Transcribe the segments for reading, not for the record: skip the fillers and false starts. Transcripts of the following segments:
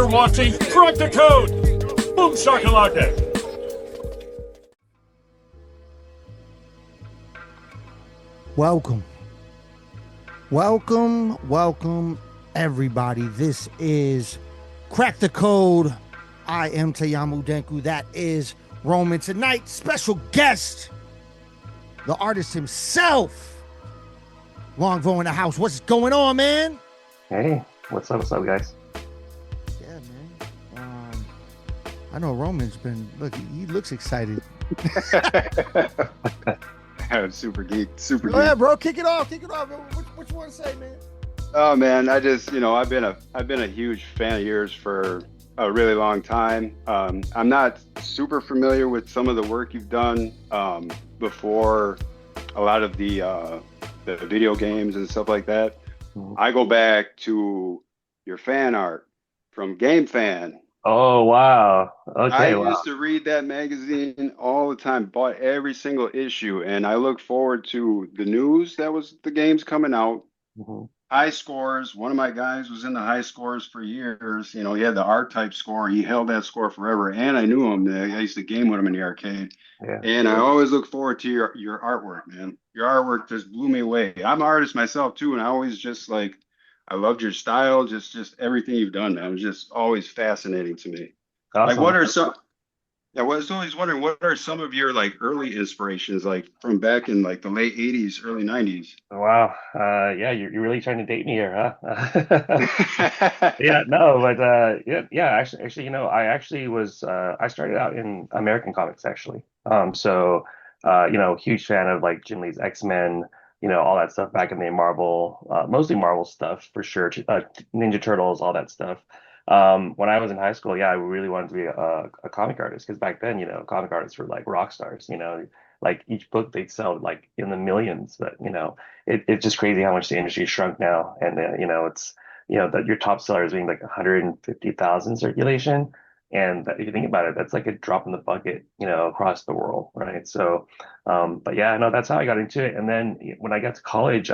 You're watching Crack the Code. Boom shakalaka. Welcome, everybody. This is Crack the Code. I am Tayamu Denku. That is Roman. Tonight, special guest, the artist himself, Longvo in the house. What's going on, man? Hey, what's up, guys? Yeah, man. I know Roman's been, look, he looks excited. Super geek, super Go ahead, geek. bro. Kick it off. What you want to say, man? Oh man, I just, I've been a huge fan of yours for a really long time. I'm not super familiar with some of the work you've done before a lot of the video games and stuff like that. I go back to your fan art from Game Fan. Oh, wow. I Okay, wow. used to read that magazine all the time, bought every single issue, and I look forward to the news that was the games coming out. hmm High scores. One of my guys was in the high scores for years. He had the R-type score. He held that score forever, and I knew him. I used to game with him in the arcade. Yeah. And I always look forward to your artwork, man. Your artwork just blew me away. I'm an artist myself too, and I always just I loved your style, just everything you've done, man. It was just always fascinating to me. Like, Awesome. what are some? Yeah, I was always wondering, what are some of your early inspirations, from back in the late '80s, early '90s? Wow. Yeah, you're really trying to date me here, huh? Yeah, no, but yeah, actually, I actually was I started out in American comics actually. Huge fan of like Jim Lee's X-Men, all that stuff back in the Marvel, mostly Marvel stuff for sure, Ninja Turtles, all that stuff. When I was in high school, yeah, I really wanted to be a comic artist because back then, comic artists were like rock stars, like each book they'd sell like in the millions, but it's just crazy how much the industry shrunk now, and it's that your top seller is being like 150,000 circulation. And if you think about it, that's like a drop in the bucket, across the world, right? So, but yeah, no, that's how I got into it. And then when I got to college,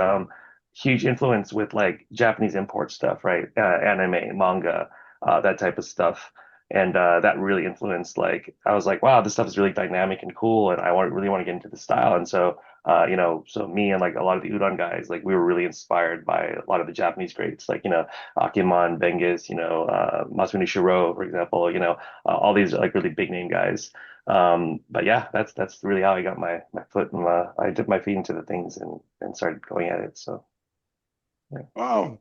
huge influence with like Japanese import stuff, right? Anime, manga, that type of stuff. And that really influenced, like, I was like, wow, this stuff is really dynamic and cool. And really want to get into the style. And so, so me and like a lot of the Udon guys, like we were really inspired by a lot of the Japanese greats, like, Akimon, Bengis, Masumi Shiro, for example, all these like really big name guys. But yeah, that's really how I got my foot and I dipped my feet into the things and started going at it. So yeah. Wow.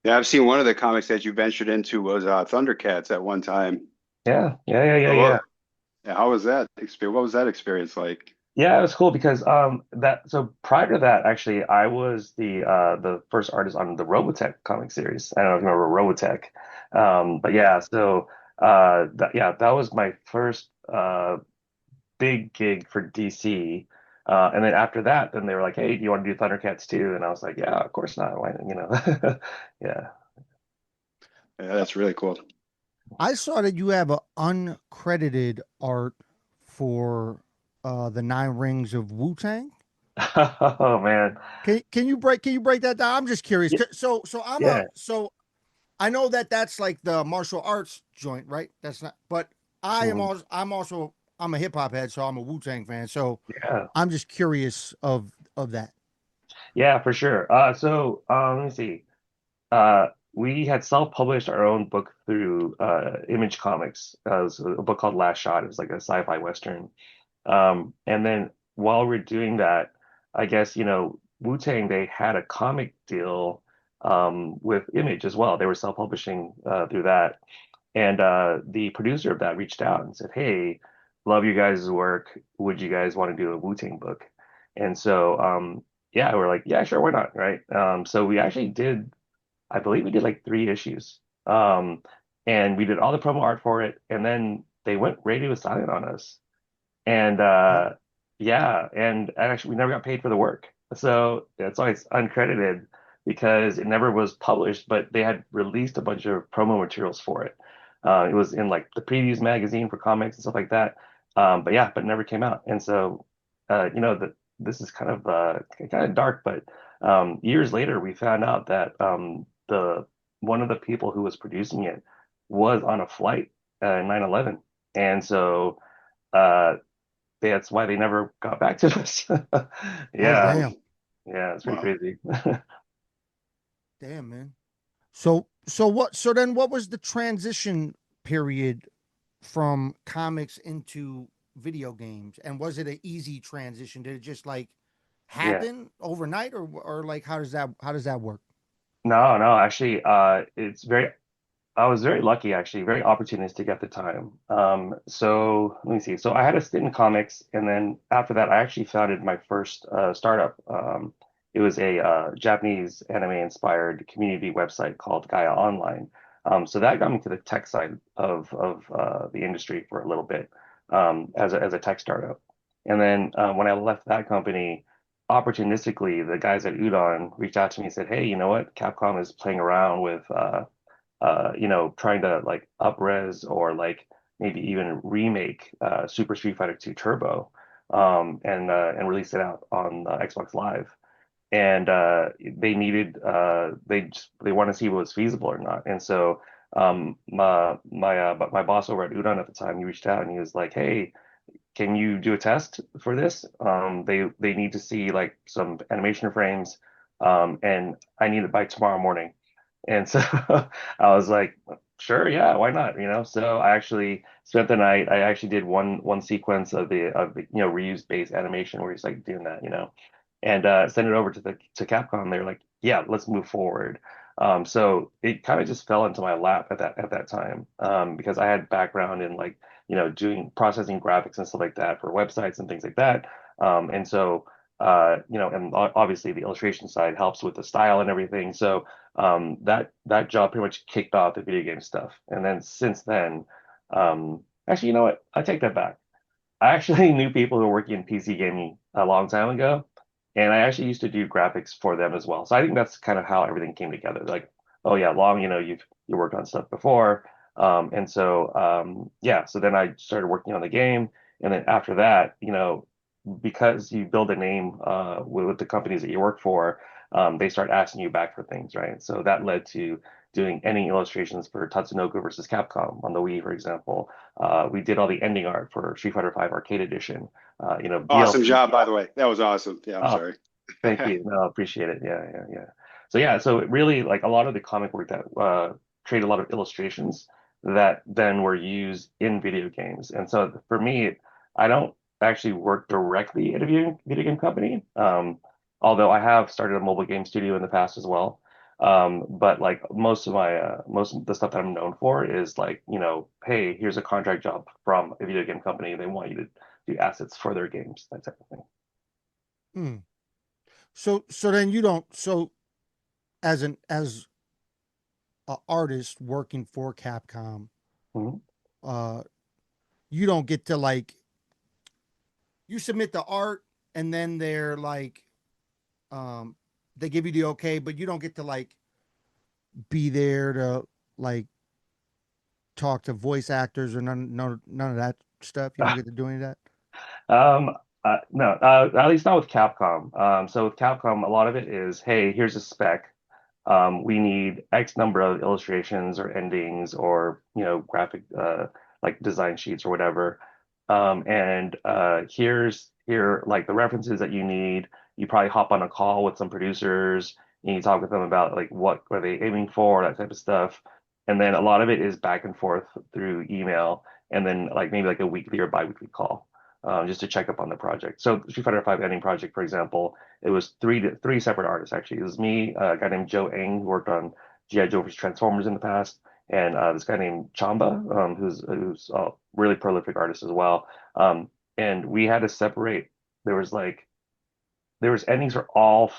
Yeah, I've seen one of the comics that you ventured into was Thundercats at one time. Yeah, yeah, yeah, yeah, Oh, yeah. yeah, how was that experience? What was that experience like? Yeah, it was cool because that so prior to that, actually, I was the first artist on the Robotech comic series. I don't know if you remember Robotech. But yeah, so that was my first big gig for DC. And then after that, then they were like, "Hey, do you want to do Thundercats too?" And I was like, "Yeah, of course not. Why?" Yeah. Yeah, that's really cool. I saw that you have an uncredited art for the Nine Rings of Wu Tang. Oh man. Can you break that down? I'm just curious. Yeah. Yeah. So I know that that's like the martial arts joint, right? That's not. But Mhm. I'm a hip hop head, so I'm a Wu Tang fan. So Yeah. I'm just curious of that. Yeah, for sure. Let me see. We had self-published our own book through Image Comics. It was a book called Last Shot. It was like a sci-fi western. And then while we're doing that, I guess, Wu-Tang, they had a comic deal with Image as well. They were self-publishing through that. And the producer of that reached out and said, "Hey, love you guys' work. Would you guys want to do a Wu-Tang book?" And so, yeah, we're like, yeah, sure, why not, right? So we actually did, I believe we did like 3 issues. And we did all the promo art for it, and then they went radio silent on us. And Oh, yeah, and actually we never got paid for the work. So that's why it's uncredited because it never was published, but they had released a bunch of promo materials for it. It was in like the previews magazine for comics and stuff like that. But yeah, but it never came out. And so this is kind of dark, but years later we found out that the one of the people who was producing it was on a flight 9/11, and so uh, that's why they never got back to us. Oh, Yeah, damn. yeah, it's pretty Wow. crazy. Damn, man. So then what was the transition period from comics into video games? And was it an easy transition? Did it just like Yeah. happen overnight, or like how does that work? No, no, actually, I was very lucky, actually, very opportunistic at the time. So let me see. So I had a stint in comics, and then after that, I actually founded my first startup. It was a Japanese anime-inspired community website called Gaia Online. So that got me to the tech side of the industry for a little bit as a tech startup. And then when I left that company, opportunistically, the guys at Udon reached out to me and said, "Hey, you know what? Capcom is playing around with." Trying to like up-res or like maybe even remake Super Street Fighter 2 Turbo and release it out on Xbox Live. And they want to see what was feasible or not. And so my boss over at Udon at the time, he reached out and he was like, "Hey, can you do a test for this? They need to see like some animation frames, and I need it by tomorrow morning." And so I was like, "Sure, yeah, why not?" So I actually spent the night. I actually did one sequence of the reuse based animation where he's like doing that, and sent it over to Capcom. They're like, "Yeah, let's move forward." So it kind of just fell into my lap at that time because I had background in like doing processing graphics and stuff like that for websites and things like that. And so, and obviously the illustration side helps with the style and everything. So, that job pretty much kicked off the video game stuff. And then since then, actually, you know what? I take that back. I actually knew people who were working in PC gaming a long time ago, and I actually used to do graphics for them as well. So I think that's kind of how everything came together. Like, oh yeah, Long, you worked on stuff before, and so yeah. So then I started working on the game, and then after that, because you build a name with the companies that you work for, they start asking you back for things, right? So that led to doing ending illustrations for Tatsunoko versus Capcom on the Wii, for example. We did all the ending art for Street Fighter V Arcade Edition. Awesome DLC. job, by the way. That was awesome. Yeah, I'm Oh, sorry. thank you. No, I appreciate it. Yeah, yeah, yeah. So yeah, so it really like a lot of the comic work that created a lot of illustrations that then were used in video games. And so for me, I don't actually work directly at a video game company. Although I have started a mobile game studio in the past as well. But like most of the stuff that I'm known for is like, hey, here's a contract job from a video game company. They want you to do assets for their games, that type of thing. Hmm. So then you don't as a artist working for Capcom, Mhm. uh, you don't get to like you submit the art and then they're like um they give you the okay, but you don't get to like be there to like talk to voice actors or none of that stuff. You don't get to do any of that. Um, no, at least not with Capcom. So with Capcom, a lot of it is, hey, here's a spec. We need X number of illustrations or endings or graphic like design sheets or whatever. And here like the references that you need. You probably hop on a call with some producers and you talk with them about like what are they aiming for, that type of stuff. And then a lot of it is back and forth through email and then like maybe like a weekly or biweekly call. Just to check up on the project. So Street Fighter V Ending Project, for example, it was three separate artists actually. It was me, a guy named Joe Eng who worked on GI Joe vs Transformers in the past, and this guy named Chamba, who's a really prolific artist as well. And we had to separate. There was like there was endings for all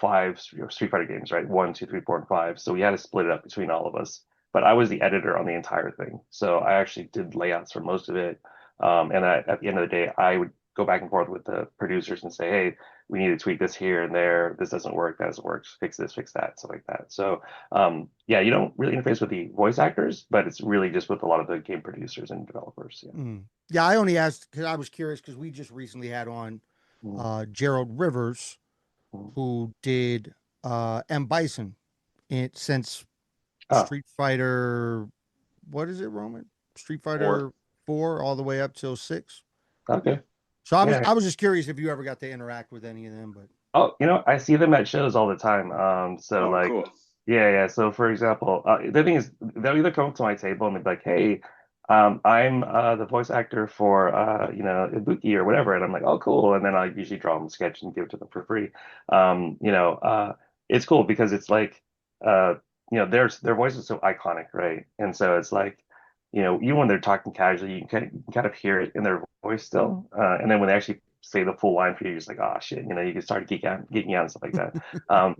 five Street Fighter games, right? One, two, three, four, and five. So we had to split it up between all of us. But I was the editor on the entire thing, so I actually did layouts for most of it. And at the end of the day, I would go back and forth with the producers and say, "Hey, we need to tweak this here and there. This doesn't work. That doesn't work. Fix this, fix that, stuff like that." So, yeah, you don't really interface with the voice actors, but it's really just with a lot of the game producers and developers. Yeah. Mm. Yeah, I only asked because I was curious because we just recently had on Mhm. Gerald Rivers, Mhm. who did M Bison since Oh, Street Fighter what is it, Roman? Street Or Fighter 4 all the way up till 6. Okay. So Yeah. I was just curious if you ever got to interact with any of them, but Oh, I see them at shows all the time. So oh, like, cool. yeah, yeah. So for example, the thing is, they'll either come up to my table and they'll be like, "Hey, I'm the voice actor for Ibuki or whatever," and I'm like, "Oh, cool." And then I usually draw them a sketch and give it to them for free. Um, you know, uh, it's cool because it's like, uh, their voice is so iconic, right? And so it's like, even when they're talking casually, you can kind of hear it in their voice still. And then when they actually say the full line for you, you're just like, oh shit, you can start geeking out and stuff like that.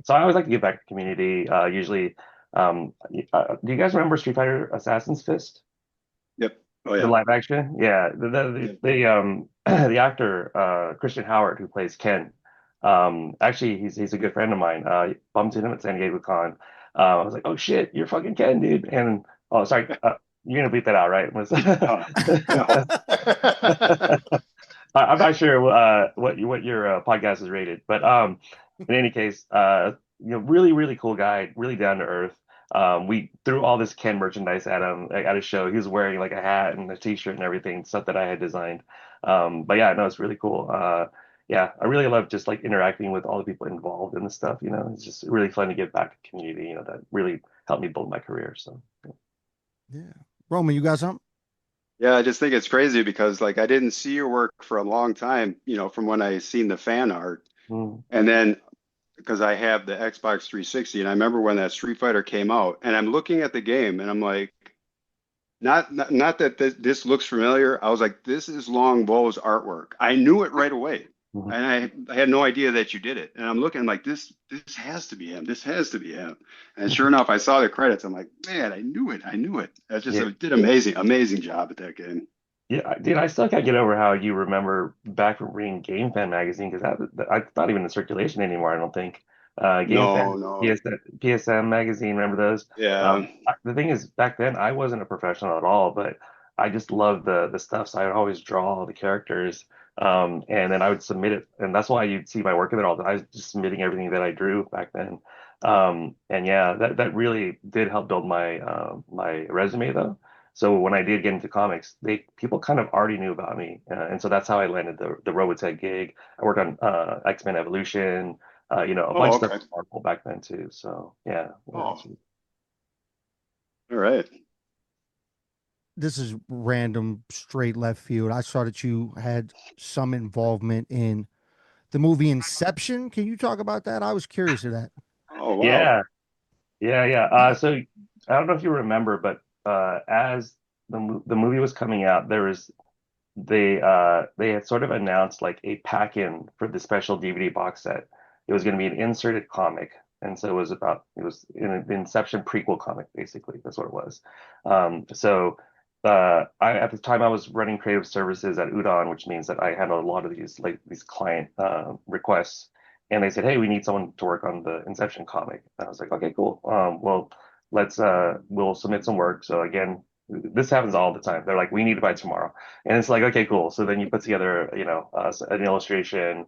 So I always like to give back to the community. Usually, do you guys remember Street Fighter Assassin's Fist? Yep. Oh The yeah. live action? Yeah. Yep. The actor Christian Howard who plays Ken. Actually he's a good friend of mine. Bumped into him at San Diego Con. I was like, oh shit, you're fucking Ken, dude. And oh sorry, you're gonna bleep that out, right? No. I'm not sure what your podcast is rated, but in any case, really really cool guy, really down to earth. We threw all this Ken merchandise at him at a show. He was wearing like a hat and a t-shirt and everything, stuff that I had designed. But yeah, no, it's really cool. Yeah, I really love just like interacting with all the people involved in the stuff. It's just really fun to give back to the community. That really helped me build my career. So yeah. Roman, you got something? Yeah, I just think it's crazy because like I didn't see your work for a long time, from when I seen the fan art. mm, And then because I have the Xbox 360 and I remember when that Street Fighter came out and I'm looking at the game and I'm like, not that this looks familiar. I was like, this is Longbow's artwork. I knew it right away. mhm. And I had no idea that you did it. And I'm looking I'm like this has to be him. This has to be him. And sure enough, I saw the credits. I'm like, man, I knew it. I knew it. That's just Yeah. it did amazing job at that game. Yeah, dude, I still can't get over how you remember back from reading Game Fan magazine because it's not even in circulation anymore. I don't think. Game No, Fan, no. PSM magazine, remember those? Yeah. The thing is, back then I wasn't a professional at all, but I just loved the stuff, so I would always draw all the characters, and then I would submit it, and that's why you'd see my work in there all the time. I was just submitting everything that I drew back then, and yeah, that really did help build my resume though. So when I did get into comics, people kind of already knew about me, and so that's how I landed the Robotech gig. I worked on X-Men Evolution, a bunch Oh, of stuff okay. with Marvel back then too. So yeah, Oh, all right. This is random, straight left field. I saw that you had some involvement in the movie Inception. Can you talk about that? I was curious of that. Oh, wow. yeah, yeah. So I don't know if you remember, but as the movie was coming out, they had sort of announced like a pack-in for the special DVD box set. It was going to be an inserted comic, and so it was an Inception prequel comic, basically. That's what it was. So at the time I was running creative services at Udon, which means that I had a lot of these client requests, and they said, "Hey, we need someone to work on the Inception comic." And I was like, "Okay, cool. Well, we'll submit some work." So again, this happens all the time. They're like, "We need it by tomorrow." And it's like, okay, cool. So then you put together, an illustration,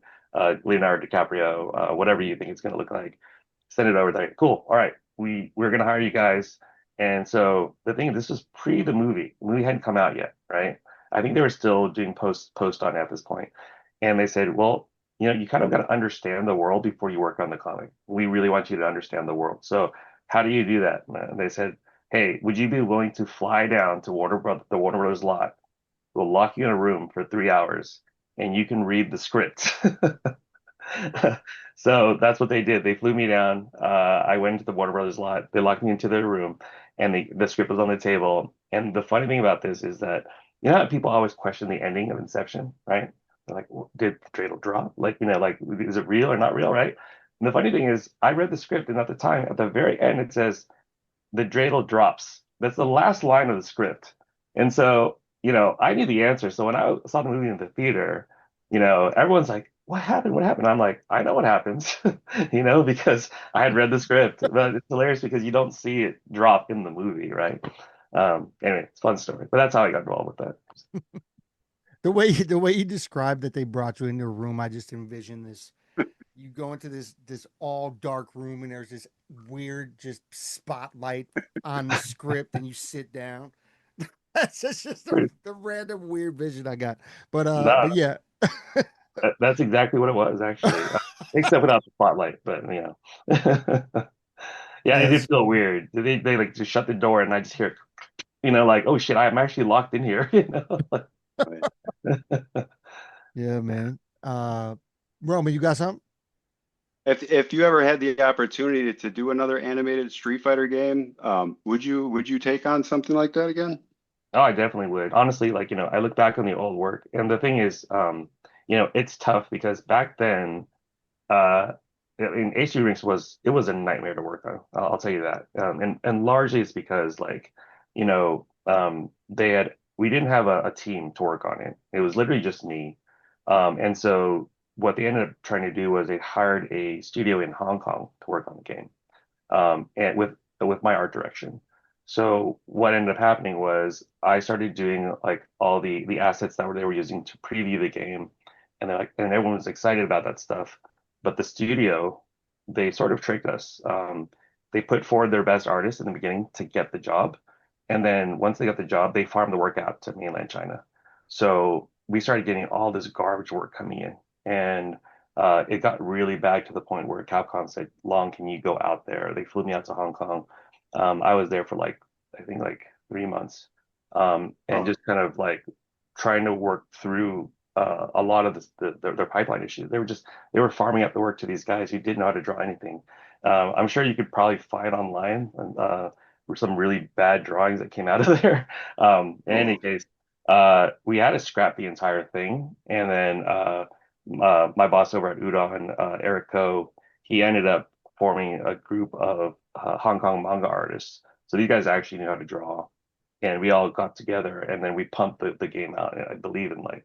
Leonardo DiCaprio, whatever you think it's going to look like, send it over there. Cool. All right. We're going to hire you guys. And so the thing, this was pre the movie. The movie hadn't come out yet, right? I think they were still doing post on it at this point. And they said, well, you kind of got to understand the world before you work on the comic. We really want you to understand the world. So how do you do that? And they said, hey, would you be willing to fly down to the Warner Brothers lot? We'll lock you in a room for 3 hours and you can read the script. So that's what they did. They flew me down. I went into the Warner Brothers lot. They locked me into their room and the script was on the table. And the funny thing about this is that, how people always question the ending of Inception, right? They're like, well, did the dreidel drop? Like, is it real or not real, right? And the funny thing is, I read the script and at the time, at the very end, it says, the dreidel drops. That's the last line of the script. And so, I knew the answer. So when I saw the movie in the theater, everyone's like, what happened? What happened? I'm like, I know what happens, because I had read the script. But it's hilarious because you don't see it drop in the movie, right? Anyway, it's a fun story. But that's how I got involved with that. The way you described that they brought you into a room, I just envisioned this. You go into this all dark room and there's this weird just spotlight on the script and you sit down That's just the random weird vision I got. No, But yeah. that's exactly what it was actually, except without the spotlight. But yeah, it That's did feel weird. They like just shut the door, and I just hear, like, oh shit, I'm actually locked in here. Right. yeah, man. Roman, you got something? If you ever had the opportunity to do another animated Street Fighter game, would you take on something like that again? Oh, I definitely would. Honestly, like, I look back on the old work, and the thing is, it's tough because back then, uh, I mean, HD Rinks was a nightmare to work on. I'll tell you that. And largely it's because like, we didn't have a team to work on it. It was literally just me. And so what they ended up trying to do was they hired a studio in Hong Kong to work on the game, and with my art direction. So what ended up happening was I started doing like all the assets that they were using to preview the game, and everyone was excited about that stuff. But the studio, they sort of tricked us. They put forward their best artists in the beginning to get the job, and then once they got the job, they farmed the work out to mainland China. So we started getting all this garbage work coming in, and it got really bad to the point where Capcom said, "Long, can you go out there?" They flew me out to Hong Kong. I was there for like I think like 3 months, and Oh, just kind of like trying to work through a lot of their pipeline issues. They were farming out the work to these guys who didn't know how to draw anything. I'm sure you could probably find online some really bad drawings that came out of there. In any oh, case, we had to scrap the entire thing, and then my boss over at Udon, Eric Ko, he ended up forming a group of Hong Kong manga artists. So these guys actually knew how to draw, and we all got together, and then we pumped the game out. I believe in like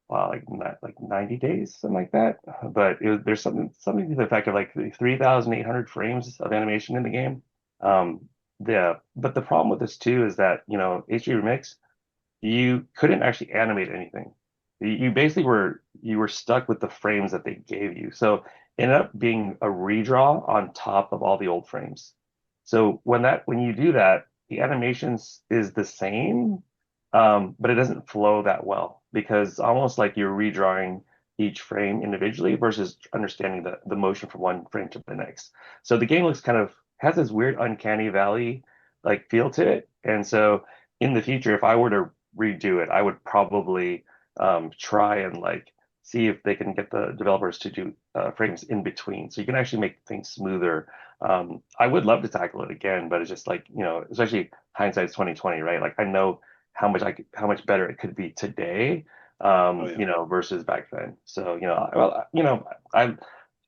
wow, like 90 days, something like that. But there's something to the effect of like 3,800 frames of animation in the game. Um, but the problem with this too is that HD Remix, you couldn't actually animate anything. You basically were stuck with the frames that they gave you. So it ended up being a redraw on top of all the old frames. So when you do that, the animations is the same, but it doesn't flow that well because it's almost like you're redrawing each frame individually versus understanding the motion from one frame to the next. So the game looks kind of has this weird uncanny valley like feel to it. And so in the future, if I were to redo it, I would probably try and like see if they can get the developers to do frames in between, so you can actually make things smoother. I would love to tackle it again, but it's just like especially hindsight's 2020, right? Like I know how much better it could be today, oh yeah. versus back then. So I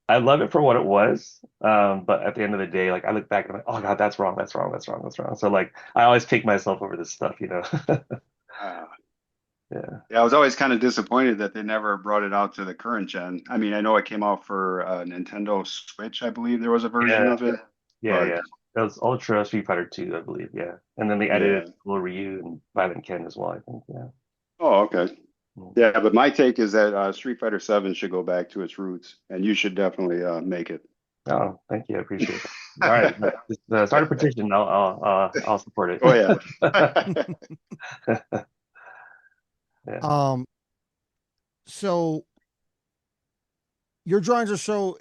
I love it for what it was, but at the end of the day, like I look back and I'm like, oh God, that's wrong, that's wrong, that's wrong, that's wrong. So like I always kick myself over this stuff. Uh, Yeah. yeah, I was always kind of disappointed that they never brought it out to the current gen. I mean, I know it came out for Nintendo Switch, I believe there was a version Yeah, of it, yeah, but yeah. That was Ultra Street Fighter 2, I believe. Yeah, and then they added yeah. Little Ryu and Violent Ken as well, I think. Yeah. Oh, okay. Mm. Yeah, but my take is that Street Fighter 7 should go back to its roots, and you should definitely make it. Oh, thank you. I appreciate that. All right, just, start a petition. I'll support it. Oh yeah. Yeah. Um, so your drawings are so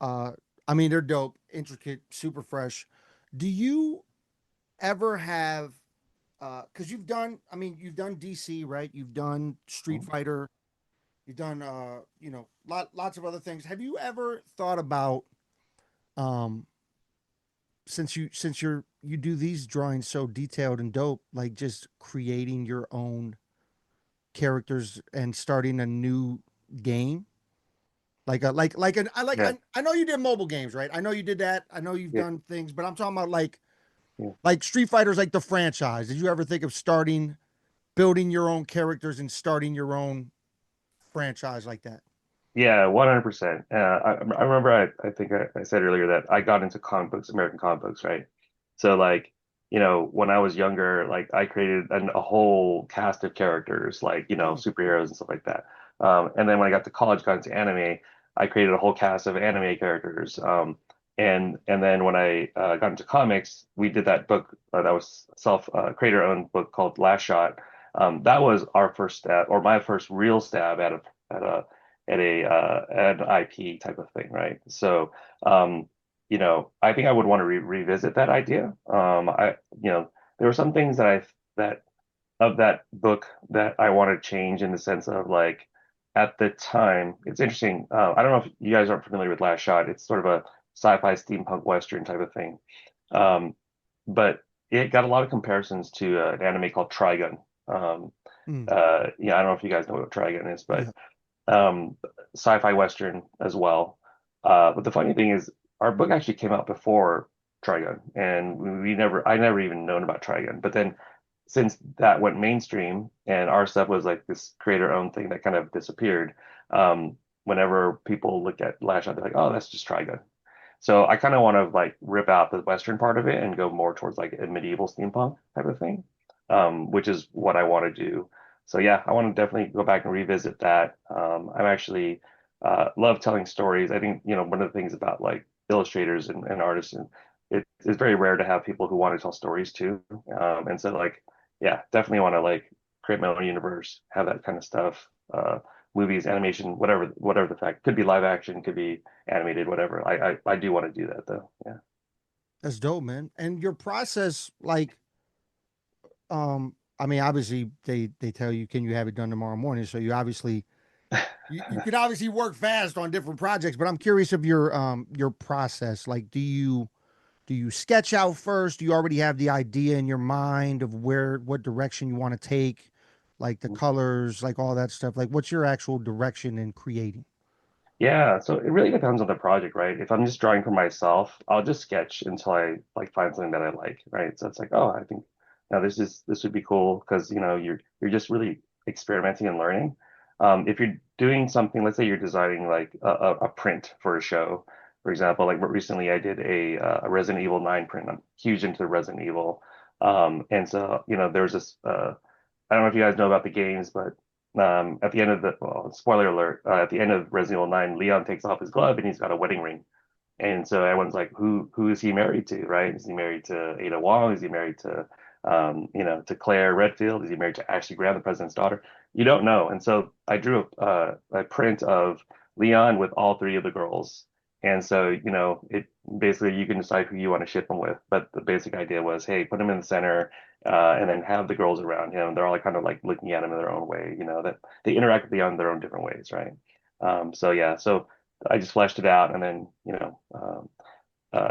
uh I mean they're dope, intricate, super fresh. Do you ever have because you've done DC, right? You've done Street Mm. Fighter, you've done lots of other things. Have you ever thought about um since you do these drawings so detailed and dope, like just creating your own characters and starting a new game? Like a like an I like Yeah. I know you did mobile games, right? I know you did that. I know you've Yeah. done things, but I'm talking about Yeah. like Street Fighter's like the franchise. Did you ever think of starting building your own characters and starting your own franchise like that? Yeah, 100%. I remember I think I said earlier that I got into comic books, American comic books, right? So like, when I was younger, like I created a whole cast of characters, like, Mm. superheroes and stuff like that. And then when I got to college, got into anime, I created a whole cast of anime characters. And then when I got into comics, we did that book that was self creator owned book called Last Shot. That was our first stab, or my first real stab at an IP type of thing, right? So I think I would want to revisit that idea. There were some things that of that book that I want to change in the sense of like at the time, it's interesting. I don't know if you guys aren't familiar with Last Shot. It's sort of a sci-fi steampunk western type of thing. Um, but it got a lot of comparisons to an anime called Trigun. Mm, I don't know if you guys know what Trigun is, but yeah. um, sci-fi western as well. But the funny thing is, our book actually came out before Trigun, and I never even known about Trigun. But then, since that went mainstream, and our stuff was like this creator-owned thing that kind of disappeared, whenever people look at Lash Out, they're like, "Oh, that's just Trigun." So I kind of want to like rip out the Western part of it and go more towards like a medieval steampunk type of thing, which is what I want to do. So yeah, I want to definitely go back and revisit that. I'm actually love telling stories. I think, one of the things about like illustrators and artists, and it's very rare to have people who want to tell stories too. And so like, yeah, definitely want to like create my own universe, have that kind of stuff. Movies, animation, whatever the fact. Could be live action, could be animated, whatever. I do want to do that though. Yeah. That's dope, man. And your process, like, I mean, obviously they tell you, can you have it done tomorrow morning? So you could obviously work fast on different projects, but I'm curious of your process. Like, do you sketch out first? Do you already have the idea in your mind of what direction you want to take, like the colors, like all that stuff? Like, what's your actual direction in creating? Yeah, so it really depends on the project, right? If I'm just drawing for myself, I'll just sketch until I like find something that I like, right? So it's like, oh, I think now this would be cool because you're just really experimenting and learning. If you're doing something, let's say you're designing like a print for a show, for example, like recently I did a Resident Evil 9 print. I'm huge into Resident Evil, and so there's this. I don't know if you guys know about the games, but at the end of spoiler alert, at the end of Resident Evil 9, Leon takes off his glove and he's got a wedding ring. And so everyone's like, who is he married to, right? Is he married to Ada Wong? Is he married to Claire Redfield? Is he married to Ashley Graham, the president's daughter? You don't know. And so I drew a print of Leon with all three of the girls. And so, it basically you can decide who you want to ship them with. But the basic idea was, hey, put him in the center, and then have the girls around him. They're all kind of like looking at him in their own way, that they interact with Leon in their own different ways, right? So yeah, so I just fleshed it out, and then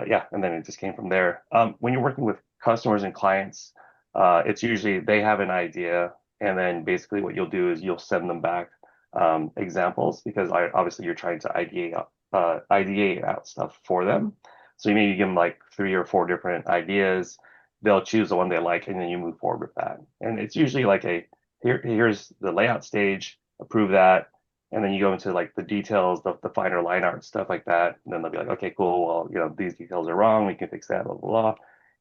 yeah, and then it just came from there. When you're working with customers and clients, it's usually they have an idea, and then basically what you'll do is you'll send them back examples because obviously you're trying to ideate out stuff for them. So you maybe give them like three or four different ideas. They'll choose the one they like, and then you move forward with that. And it's usually like here's the layout stage, approve that, and then you go into like the details, the finer line art stuff like that. And then they'll be like, okay, cool. Well, these details are wrong. We can fix that, blah, blah, blah.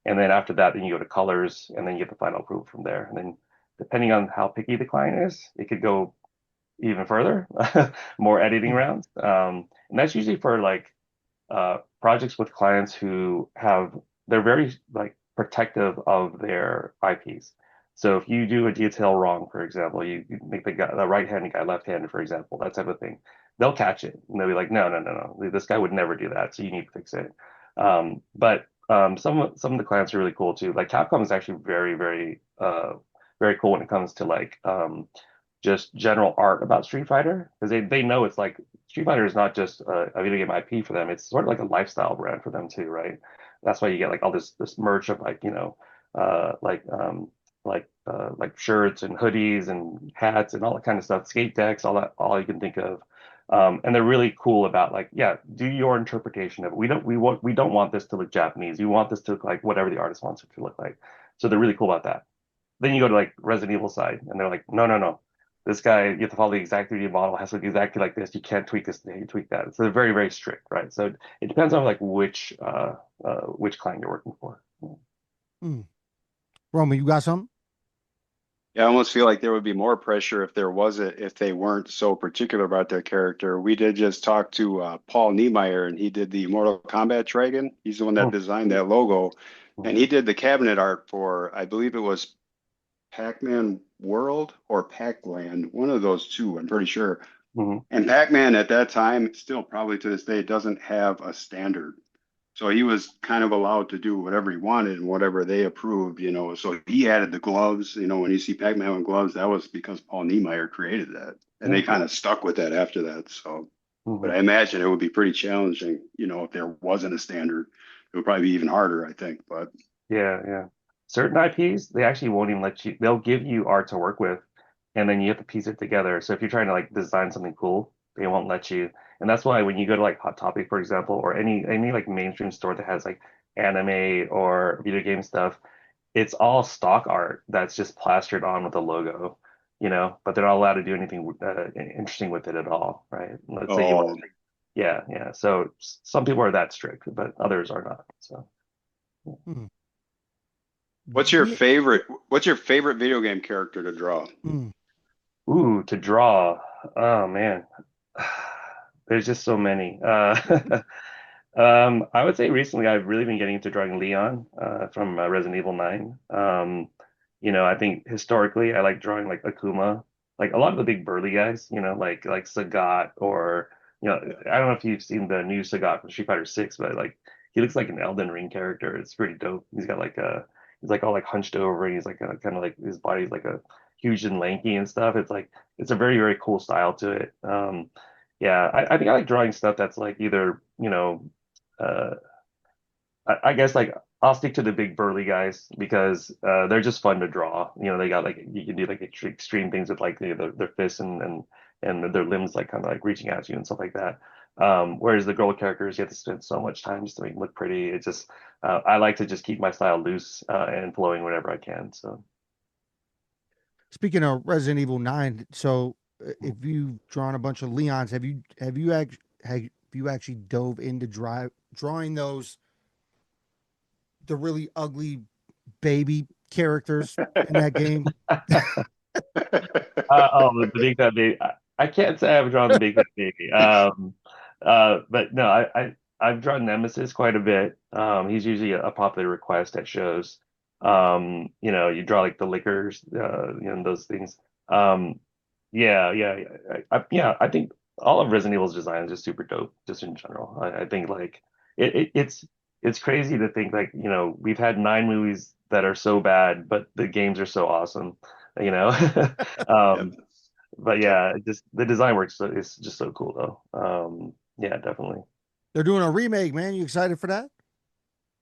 And then after that, then you go to colors and then you get the final approval from there. And then depending on how picky the client is, it could go even further, more editing Mm, rounds. And that's usually for like projects with clients they're very like protective of their IPs. So if you do a detail wrong, for example, you make the right-handed guy left-handed, for example, that type of thing, they'll catch it and they'll be like, no, no, no, no, this guy would never do that. So you need to fix it. But some of the clients are really cool too. Like Capcom is actually very, very, very cool when it comes to like just general art about Street Fighter because they know it's like Street Fighter is not just a video game IP for them. It's sort of like a lifestyle brand for them too, right? That's why you get like all this merch of like uh, like um, like shirts and hoodies and hats and all that kind of stuff, skate decks, all you can think of. And they're really cool about like, yeah, do your interpretation of it. We don't want this to look Japanese. We want this to look like whatever the artist wants it to look like. So they're really cool about that. Then you go to like Resident Evil side, and they're like, no, no, no. This guy, you have to follow the exact 3D model. It has to look exactly like this. You can't tweak this. You tweak that. So they're very, very strict, right? So it depends on like which client you're working for. mm. Roman, you got something? Yeah, I almost feel like there would be more pressure if they weren't so particular about their character. We did just talk to Paul Niemeyer, and he did the Mortal Kombat Dragon. He's the one that Mm, designed that logo, and mm, he did the cabinet art for, I believe it was Pac-Man World or Pac-Land, one of those two, I'm pretty sure. mm. And Pac-Man at that time, still probably to this day, doesn't have a standard. So he was kind of allowed to do whatever he wanted and whatever they approved, you know. So he added the gloves, you know, when you see Pac-Man with gloves, that was because Paul Niemeyer created that. And they Okay. kind of stuck with that after that. So, but Mhm. I imagine it would be pretty challenging, you know, if there wasn't a standard. It would probably be even harder, I think. But Yeah, yeah. Certain IPs, they actually won't even let you, they'll give you art to work with, and then you have to piece it together. So if you're trying to like design something cool, they won't let you. And that's why when you go to like Hot Topic, for example, or any like mainstream store that has like anime or video game stuff, it's all stock art that's just plastered on with a logo, but they're not allowed to do anything interesting with it at all, right? Let's say you want oh, to, yeah, yeah. So some people are that strict, but others are not. So. Hmm. what's your Yeah. favorite what's your favorite video game character to draw? Hmm. Ooh, to draw. Oh man. There's just so many. I would say recently I've really been getting into drawing Leon from Resident Evil 9. I think historically I like drawing like Akuma, like a lot of the big burly guys, like Sagat or I don't know if you've seen the new Sagat from Street Fighter 6, but like he looks like an Elden Ring character. It's pretty dope. He's like all like hunched over and he's like kind of like his body's like a huge and lanky and stuff. It's a very, very cool style to it. Yeah, I think I like drawing stuff that's like either, uh, I guess like I'll stick to the big burly guys because they're just fun to draw. They got like you can do like extreme things with like their fists and their limbs like kind of like reaching at you and stuff like that. Whereas the girl characters, you have to spend so much time just to make them look pretty. It's just I like to just keep my style loose and flowing whenever I can. So. Speaking of Resident Evil 9, so if you've drawn a bunch of Leons, have you actually dove into drawing those the really ugly baby characters in that game? Oh, the Big Fat Baby. I can't say I've drawn the Big Fat Baby. But no, I've drawn Nemesis quite a bit. He's usually a popular request at shows. You draw like the liquors, those things. Um, yeah, yeah, yeah. I think all of Resident Evil's design is just super dope, just in general. I think like it's crazy to think like, we've had 9 movies that are so bad, but the games are so awesome, you know. Yep. Um, but yeah, just the design works is just so cool though. Yeah, definitely. They're doing a remake, man. You excited for that?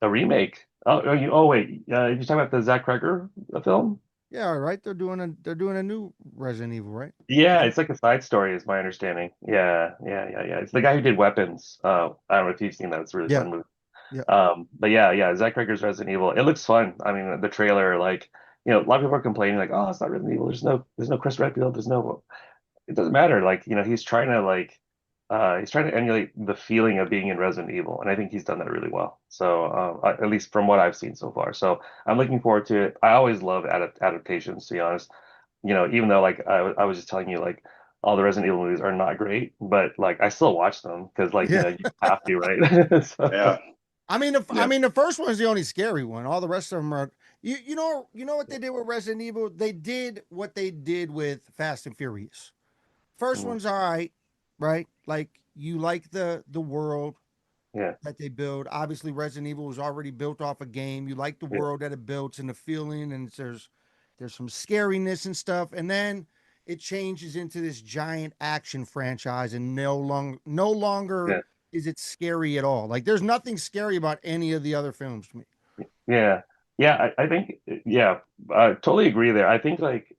A remake. Oh wait, you talking about the Zach Cregger film? Yeah, all right. They're doing a new Resident Evil, right? Yeah, it's like a side story, is my understanding. Yeah, yeah, yeah, yeah. It's the guy who did Weapons. I don't know if you've seen that. It's a really Yeah, fun movie. yeah. But yeah, yeah, Zach Cregger's Resident Evil. It looks fun. I mean, the trailer, like, a lot of people are complaining, like, oh, it's not Resident Evil. There's no Chris Redfield. It doesn't matter. Like, he's trying to emulate the feeling of being in Resident Evil, and I think he's done that really well. So, at least from what I've seen so far. So I'm looking forward to it. I always love adaptations, to be honest. Even though like I was just telling you, like all the Resident Evil movies are not great, but like I still watch them because like Yeah. you have to, right? So, Yeah. I Yep. mean, the first one's the only scary one. All the rest of them are. You know what they did with Resident Evil? They did what they did with Fast and Furious. First mm, one's all right? Like you like the world yeah, that they build. Obviously, Resident Evil was already built off a game. You like the yeah, world that it builds and the feeling, and there's some scariness and stuff. And then it changes into this giant action franchise, and no longer yeah. is it scary at all. Like there's nothing scary about any of the other films to me. Yeah. Yeah, I think yeah, I totally agree there. I think like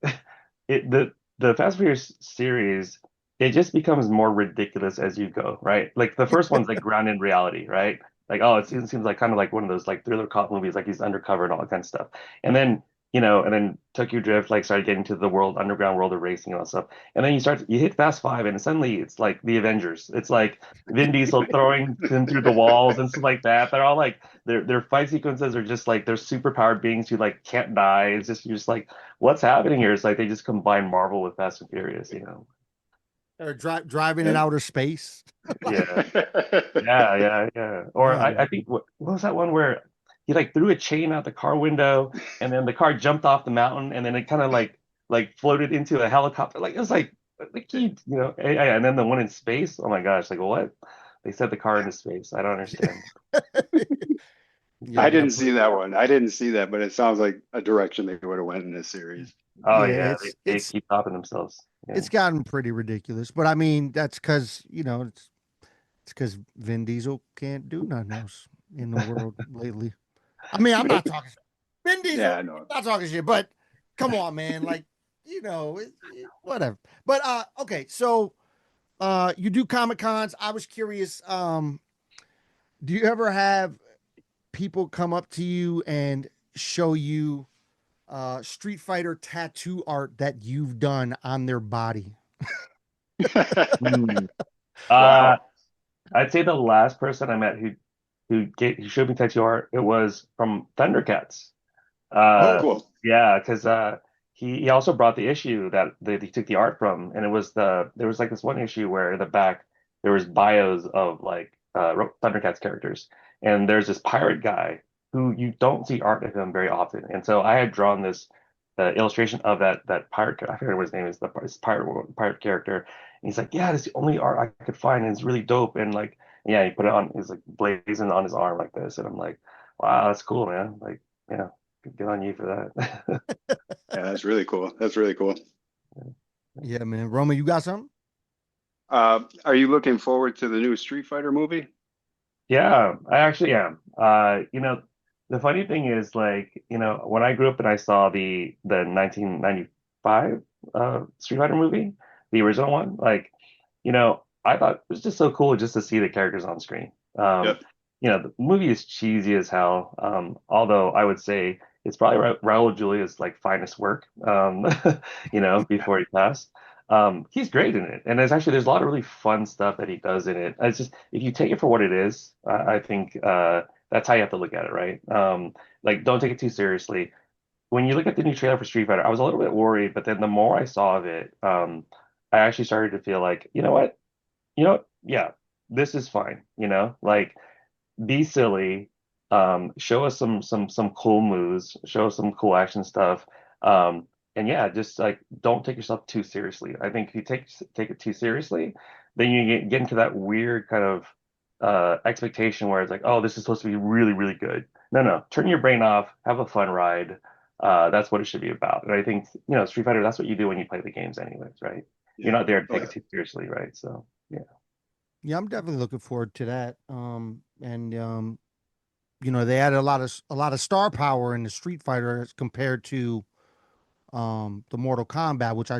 the Fast and Furious series, it just becomes more ridiculous as you go, right? Like the first one's like grounded in reality, right? Like, oh, it seems like kind of like one of those like thriller cop movies, like he's undercover and all that kind of stuff. And then and then Tokyo Drift like started getting to the world, underground world of racing and all that stuff. And then you hit Fast Five, and suddenly it's like the Avengers. It's like Vin Diesel throwing him through the walls and stuff like that. They're all like their fight sequences are just like they're superpowered beings who like can't die. It's just you're just like, what's happening here? It's like they just combine Marvel with Fast and Furious. Or driving in Yeah. outer space. Yeah. Yeah. Or Oh, I think what was that one where he like threw a chain out the car window and then the car jumped off the mountain and then it kind of like floated into a helicopter. Like it was like and then the one in space. Oh my gosh, like what? They set the car into space. I don't understand. yeah, I they got didn't see that one. I didn't see that, but it sounds like a direction they would have went in this series. Oh yeah, yeah, they it's keep topping themselves. Yeah. it's gotten pretty ridiculous. But I mean, that's because it's because Vin Diesel can't do nothing else in the world lately. I mean, I'm not talking Vin Yeah, Diesel, I know. not talking shit, but come on, man, like whatever. But okay, so you do Comic Cons. I was curious, do you ever have people come up to you and show you Street Fighter tattoo art that you've done on their body? Hmm. Uh, Wow. I'd say the last person I met who showed me tattoo art, it was from Thundercats. Oh, Uh, cool. yeah, because he also brought the issue that he took the art from, and it was there was like this one issue where in the back there was bios of like Thundercats characters, and there's this pirate guy who you don't see art of him very often, and so I had drawn this illustration of that pirate. I forget what his name is, this pirate character, and he's like, yeah, that's the only art I could find, and it's really dope, and like yeah, he put it on, he's like blazing on his arm like this, and I'm like, wow, that's cool, man, like. Yeah. Good on you for that. Yeah, that's really cool. That's really cool. Yeah, man. Roman, you got something? Are you looking forward to the new Street Fighter movie? Yeah, I actually am. The funny thing is like, when I grew up and I saw the 1995 Street Fighter movie, the original one, like, I thought it was just so cool just to see the characters on screen. Yep. The movie is cheesy as hell. Although I would say it's probably Raul Julia's like finest work, before he passed. He's great in it, and there's a lot of really fun stuff that he does in it. It's just if you take it for what it is, I think that's how you have to look at it, right? Like don't take it too seriously. When you look at the new trailer for Street Fighter, I was a little bit worried, but then the more I saw of it, I actually started to feel like, you know what, yeah, this is fine, like be silly, show us some cool moves, show us some cool action stuff, and yeah, just like don't take yourself too seriously. I think if you take it too seriously, then you get into that weird kind of expectation where it's like, oh, this is supposed to be really, really good. No, no, turn your brain off, have a fun ride. That's what it should be about. And I think, Street Fighter, that's what you do when you play the games anyways, right? You're Yeah. not there to Oh, take yeah. it too seriously, right? So, yeah. Yeah, I'm definitely looking forward to that. And they added a lot of star power in the Street Fighter as compared to the Mortal Kombat, which I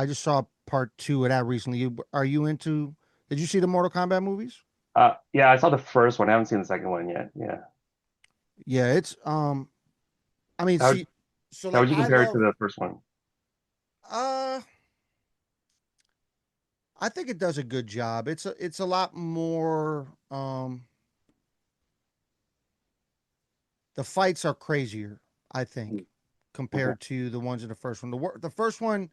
just saw part two of that recently. Are you into? Did you see the Mortal Kombat movies? Yeah, I saw the first one. I haven't seen the second one yet. Yeah. Yeah, it's I mean, How see, so how like would you I compare it to love the first one? uh I think it does a good job. It's a lot more the fights are crazier, I think, Okay. compared to the ones in the first one. The first one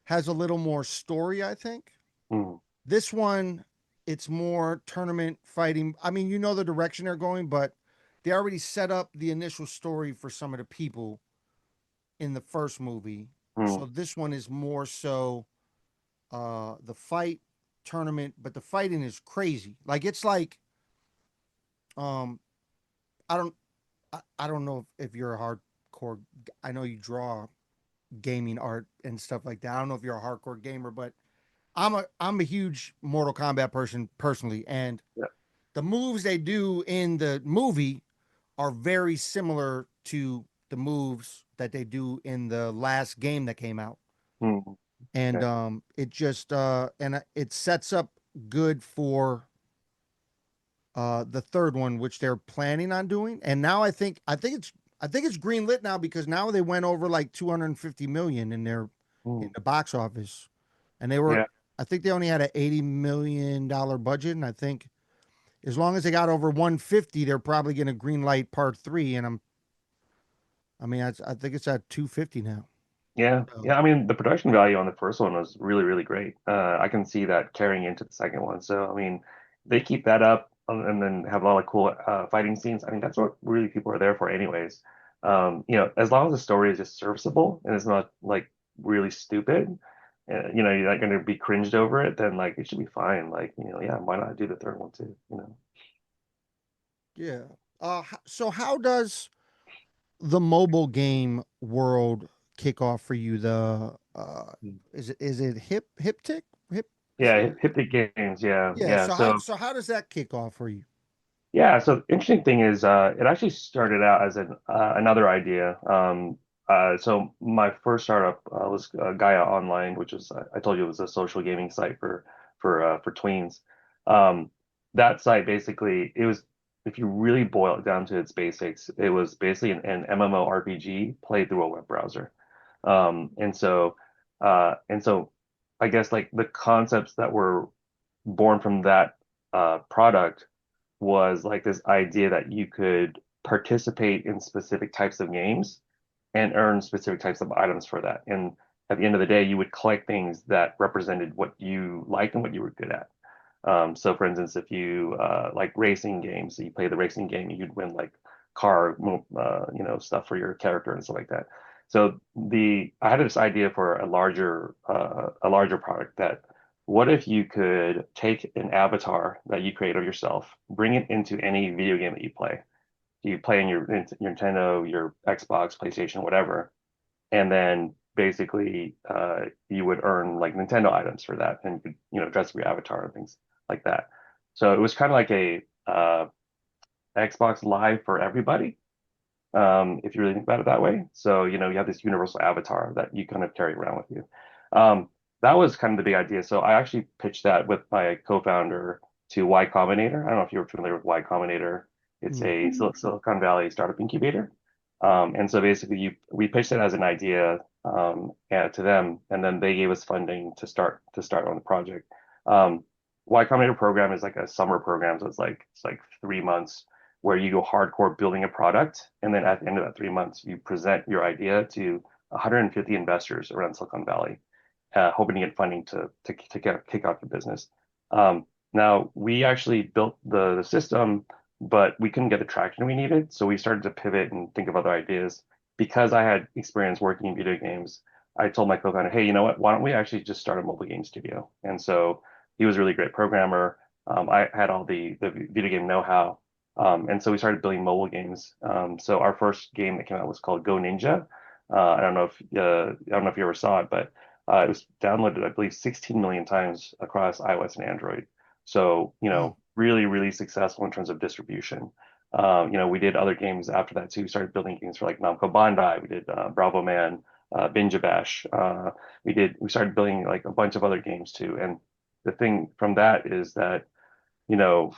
has a little more story, I think. Mm, This one, it's more tournament fighting. I mean, you know the direction they're going, but they already set up the initial story for some of the people in the first movie. mm, So this one is more so the fight tournament, but the fighting is crazy. Like it's like um I don't I don't know if you're a hardcore. I know you draw gaming art and stuff like that. I don't know if you're a hardcore gamer, but I'm a huge Mortal Kombat person personally, and yeah. the moves they do in the movie are very similar to the moves that they do in the last game that came out. Mm, And okay. it just it sets up good for the third one, which they're planning on doing. And now I think I think it's green lit now because now they went over like 250 million in their in Mm, the box office, and they were. yeah, I think they only had an $80 million budget, and I think as long as they got over 150, they're probably going to green light part three. And I mean, I think it's at 250 now. yeah, So, yeah. I mean, the production value on the first one was really, really great. I can see that carrying into the second one. So, I mean, they keep that up and then have a lot of cool fighting scenes. I mean, that's what really people are there for, anyways. As long as the story is just serviceable and it's not like really stupid, you're not going to be cringed over it, then like it should be fine. Like, yeah, why not do the third one too? yeah. So how does the mobile game world kick off for you? The is it hip tick hip? Is Yeah, it? Hyptic Games. Yeah, Yeah. yeah. So how does that kick off for you? So the interesting thing is, it actually started out as another idea. So my first startup was Gaia Online, which was I told you it was a social gaming site for tweens. Um, that site basically it was, if you really boil it down to its basics, it was basically an MMORPG played through a web browser. And so I guess like the concepts that were born from that product was like this idea that you could participate in specific types of games and earn specific types of items for that. And at the end of the day, you would collect things that represented what you liked and what you were good at. So for instance, if you like racing games, so you play the racing game, you'd win like car, stuff for your character and stuff like that. So I had this idea for a larger product that what if you could take an avatar that you create of yourself, bring it into any video game that you play. You play in your Nintendo, your Xbox, PlayStation, whatever, and then basically you would earn like Nintendo items for that, and you could dress up your avatar and things like that. So it was kind of like a Xbox Live for everybody, if you really think about it that way. So you have this universal avatar that you kind of carry around with you. That was kind of the big idea. So I actually pitched that with my co-founder to Y Combinator. I don't know if you're familiar with Y Combinator. It's Mm. a Silicon Valley startup incubator. And so basically, we pitched it as an idea to them, and then they gave us funding to start on the project. Y Combinator program is like a summer program, so it's like 3 months where you go hardcore building a product, and then at the end of that 3 months, you present your idea to 150 investors around Silicon Valley, hoping to get funding to kick off the business. Now we actually built the system, but we couldn't get the traction we needed, so we started to pivot and think of other ideas. Because I had experience working in video games, I told my co-founder, "Hey, you know what? Why don't we actually just start a mobile game studio?" And so he was a really great programmer. I had all the video game know-how. And so we started building mobile games. So our first game that came out was called Go Ninja. I don't know if you ever saw it, but it was downloaded, I believe, 16 million times across iOS and Android. So, Wow. really, really successful in terms of distribution. We did other games after that too. We started building games for like Namco Bandai. We did Bravo Man, Binja Bash. We started building like a bunch of other games too. And the thing from that is that you know,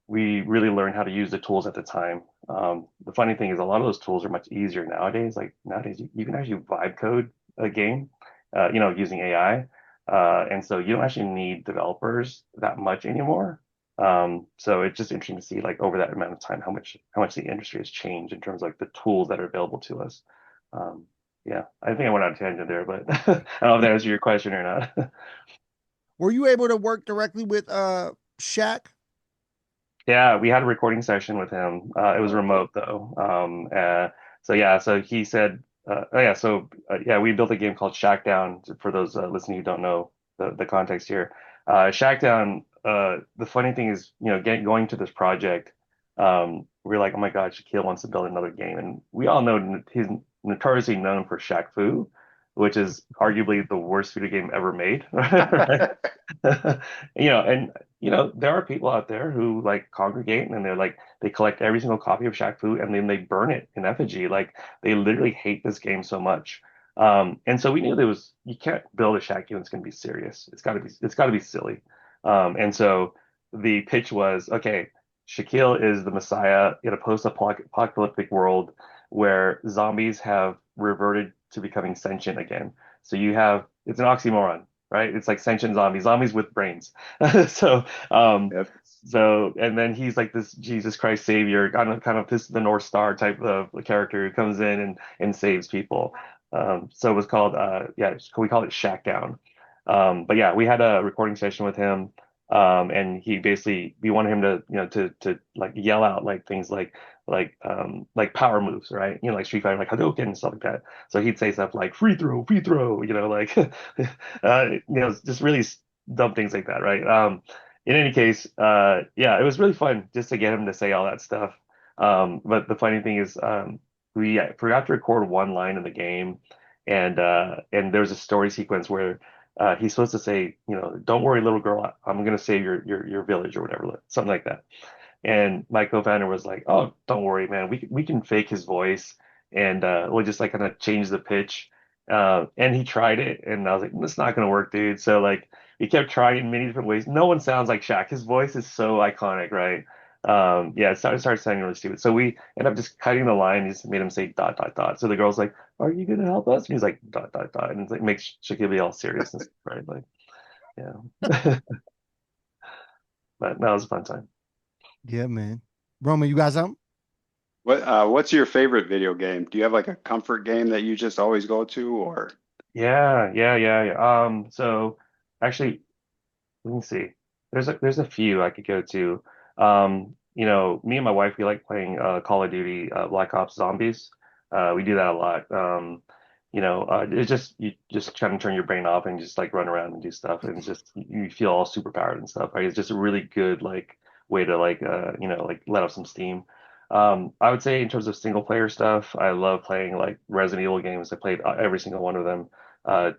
we really learned how to use the tools at the time. The funny thing is, a lot of those tools are much easier nowadays. Like nowadays, you can actually vibe code a game, using AI, and so you don't actually need developers that much anymore. So it's just interesting to see, like over that amount of time, how much the industry has changed in terms of like the tools that are available to us. Um, yeah, I think I went on a tangent there, but I don't know if that answered your question or not. Were you able to work directly with Shaq? Yeah, we had a recording session with him. It was Oh, cool. remote though. So yeah, so he said, oh yeah, so yeah, we built a game called Shackdown for those listening who don't know the context here. Shackdown. The funny thing is, going to this project, we're like, oh my God, Shaquille wants to build another game, and we all know he's notoriously known for Shaq Fu, which is arguably the worst video game ever made, right? And there are people out there who like congregate and they're like they collect every single copy of Shaq Fu and then they burn it in effigy. Like they literally hate this game so much. And so we knew there was you can't build a Shaq game that's going to be serious. It's got to be silly. And so the pitch was, okay, Shaquille is the Messiah in a post-apocalyptic world where zombies have reverted to becoming sentient again. So you have it's an oxymoron, right? It's like sentient zombies, zombies with brains. So Yep. so and then he's like this Jesus Christ savior, kind of this the North Star type of character who comes in and saves people. So it was called yeah, we called it Shack Down. But yeah, we had a recording session with him. And he basically we wanted him to to like yell out like things like power moves, right? Like Street Fighter, like Hadouken and stuff like that. So he'd say stuff like free throw, like just really dumb things like that, right? In any case, yeah, it was really fun just to get him to say all that stuff. But the funny thing is, we forgot to record one line in the game, and there's a story sequence where he's supposed to say, "Don't worry, little girl, I'm gonna save your village or whatever, something like that." And my co-founder was like, "Oh, don't worry, man. We can fake his voice, and we'll just like kind of change the pitch." And he tried it, and I was like, "That's not gonna work, dude." So like he kept trying in many different ways. No one sounds like Shaq. His voice is so iconic, right? Yeah, it started sounding really stupid. So we ended up just cutting the line. Just made him say dot dot dot. So the girl's like, "Are you gonna help us?" And he's like dot dot dot, and it's like makes Shaquille be all serious and stuff, right? Like, yeah. But that was a fun time. Yeah, man. Roman, you got something? What's your favorite video game? Do you have like a comfort game that you just always go to, or? Yeah. So actually, let me see. There's a few I could go to. Me and my wife, we like playing Call of Duty, Black Ops Zombies. We do that a lot. It's just you just trying to turn your brain off and just like run around and do stuff, and it's just you feel all super powered and stuff, right? It's just a really good like way to like like let off some steam. I would say in terms of single player stuff, I love playing like Resident Evil games. I played every single one of them.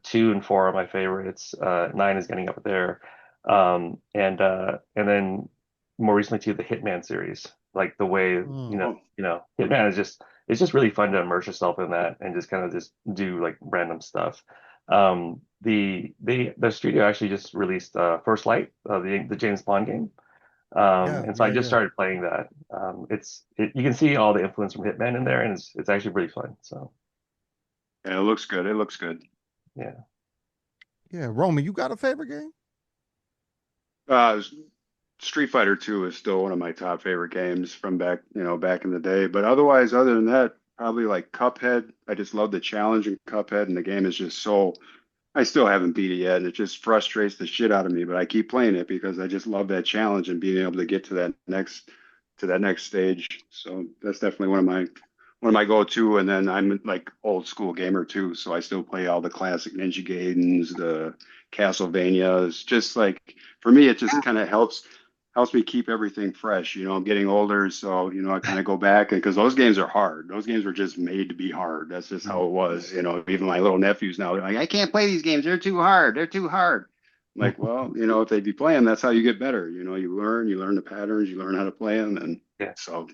Two and four are my favorites. Nine is getting up there. And then more recently to the Hitman series, like the way, Mm. Oh, Hitman is just it's just really fun to immerse yourself in that and just kind of just do like random stuff. The studio actually just released First Light, the James Bond game. Yeah, And so I yeah, just yeah. started playing that. You can see all the influence from Hitman in there, and it's actually really fun. So yeah, it looks good. It looks good. yeah. Yeah, Roman, you got a favorite game? Uh, Street Fighter 2 is still one of my top favorite games from back in the day. But otherwise, other than that, probably like Cuphead. I just love the challenge in Cuphead, and the game is just so. I still haven't beat it yet, and it just frustrates the shit out of me. But I keep playing it because I just love that challenge and being able to get to that next stage. So that's definitely one of my go-to. And then I'm like old school gamer too, so I still play all the classic Ninja Gaidens, the Castlevanias. Just like for me, it just kind of helps me keep everything fresh. I'm getting older, so I kind of go back because those games are hard. Those games were just made to be hard. That's just how it was. Even my little nephews now, they're like, I can't play these games. They're too hard. They're too hard. I'm like, well, if they be playing, that's how you get better. You learn the patterns, you learn how to play them, and Yeah. so.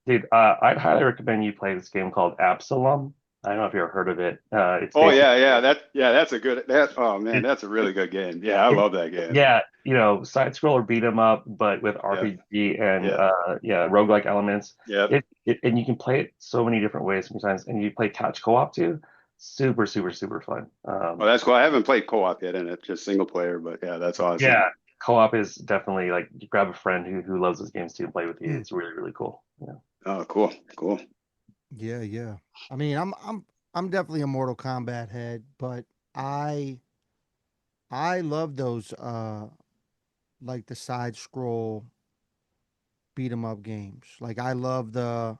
Dude, I'd highly recommend you play this game called Absalom. I don't know if you've ever heard of it. It's Oh basically yeah, that's a good oh man, it, that's a really good game. Yeah, I it love that game. yeah, side scroller beat 'em up, but with Yeah, RPG and yeah, yeah, roguelike elements. yeah. And you can play it so many different ways sometimes, and you play couch co-op too. Super, super, super fun. Oh, that's cool. I haven't played co-op yet in it, just single player, but yeah, that's awesome. Yeah, co-op is definitely like you grab a friend who loves those games too and play with you. Mm. It's really, really cool. Yeah. Oh, cool, cool. Yeah, yeah. I mean, I'm definitely a Mortal Kombat head, but I I love those like the side scroll beat 'em up games. Like I love the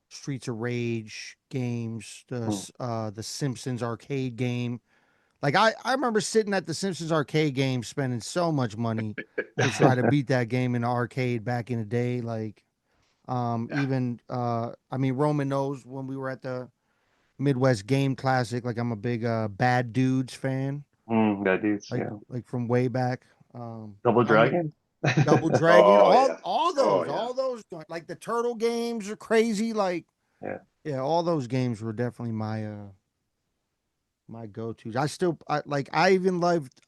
Streets of Rage games, Mm. the Simpsons arcade game. Like I remember sitting at the Simpsons arcade game spending so much money to try to beat that game in the arcade back in the day. Like Yeah. even I mean Roman knows when we were at the Midwest Game Classic, like I'm a big Bad Dudes fan, That dude's like yeah. from way back. Double I mean Dragon. Double Dragon, Oh yeah. Oh yeah. all those like the turtle games are crazy. Like Yeah. yeah, all those games were definitely my go-tos. I even loved